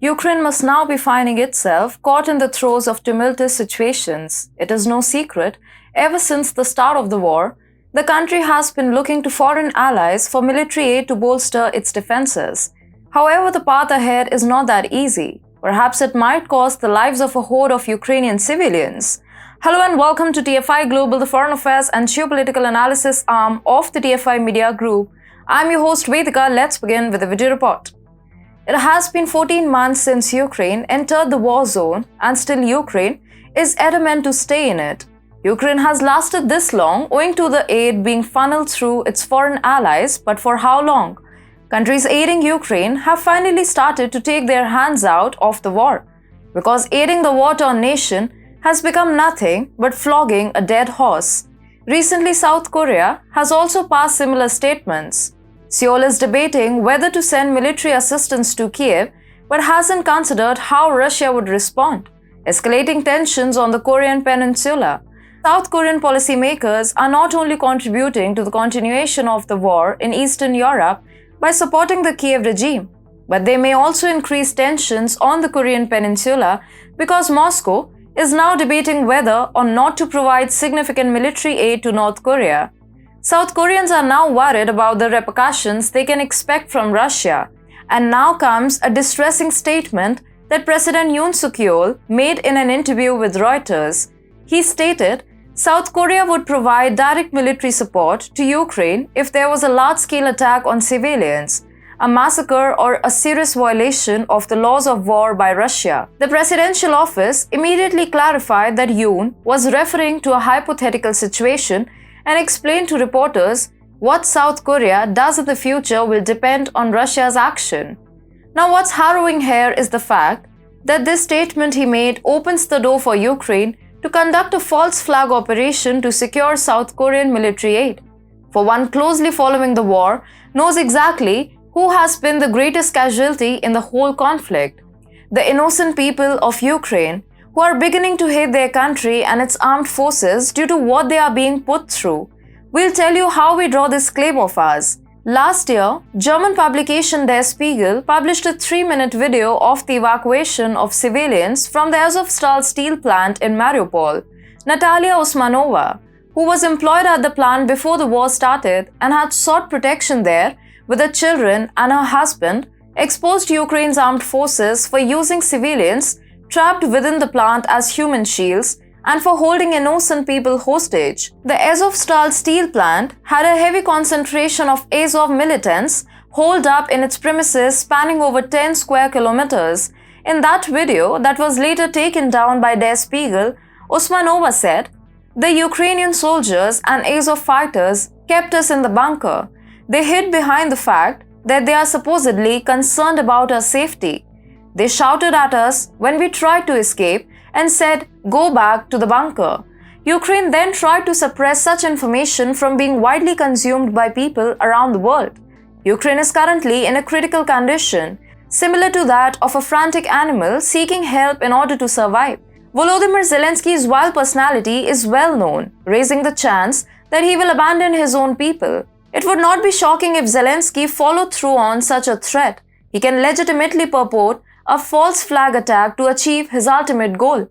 Ukraine must now be finding itself caught in the throes of tumultuous situations. It is no secret, ever since the start of the war, the country has been looking to foreign allies for military aid to bolster its defenses. However, the path ahead is not that easy. Perhaps it might cost the lives of a horde of Ukrainian civilians. Hello and welcome to TFI Global, the foreign affairs and geopolitical analysis arm of the TFI Media Group. I'm your host Vedika. Let's begin with the video report. It has been 14 months since Ukraine entered the war zone, and still Ukraine is adamant to stay in it. Ukraine has lasted this long owing to the aid being funneled through its foreign allies, but for how long? Countries aiding Ukraine have finally started to take their hands out of the war, because aiding the war-torn nation has become nothing but flogging a dead horse. Recently, South Korea has also passed similar statements. Seoul is debating whether to send military assistance to Kiev, but hasn't considered how Russia would respond, escalating tensions on the Korean peninsula. South Korean policymakers are not only contributing to the continuation of the war in Eastern Europe by supporting the Kiev regime, but they may also increase tensions on the Korean peninsula because Moscow is now debating whether or not to provide significant military aid to North Korea. South Koreans are now worried about the repercussions they can expect from Russia, and now comes a distressing statement that President Yoon Suk-yeol made in an interview with Reuters. He stated, South Korea would provide direct military support to Ukraine if there was a large-scale attack on civilians, a massacre or a serious violation of the laws of war by Russia. The presidential office immediately clarified that Yoon was referring to a hypothetical situation and explained to reporters what South Korea does in the future will depend on Russia's action. Now, what's harrowing here is the fact that this statement he made opens the door for Ukraine to conduct a false flag operation to secure South Korean military aid. For one closely following the war knows exactly who has been the greatest casualty in the whole conflict: the innocent people of Ukraine, who are beginning to hate their country and its armed forces due to what they are being put through. We'll tell you how we draw this claim of ours. Last year, German publication Der Spiegel published a 3-minute video of the evacuation of civilians from the Azovstal steel plant in Mariupol. Natalia Usmanova, who was employed at the plant before the war started and had sought protection there with her children and her husband, exposed Ukraine's armed forces for using civilians trapped within the plant as human shields and for holding innocent people hostage. The Azovstal steel plant had a heavy concentration of Azov militants holed up in its premises spanning over 10 square kilometers. In that video that was later taken down by Der Spiegel, Usmanova said, "The Ukrainian soldiers and Azov fighters kept us in the bunker. They hid behind the fact that they are supposedly concerned about our safety. They shouted at us when we tried to escape and said, 'Go back to the bunker.'" Ukraine then tried to suppress such information from being widely consumed by people around the world. Ukraine is currently in a critical condition, similar to that of a frantic animal seeking help in order to survive. Volodymyr Zelensky's wild personality is well known, raising the chance that he will abandon his own people. It would not be shocking if Zelensky followed through on such a threat. He can legitimately purport a false flag attack to achieve his ultimate goal.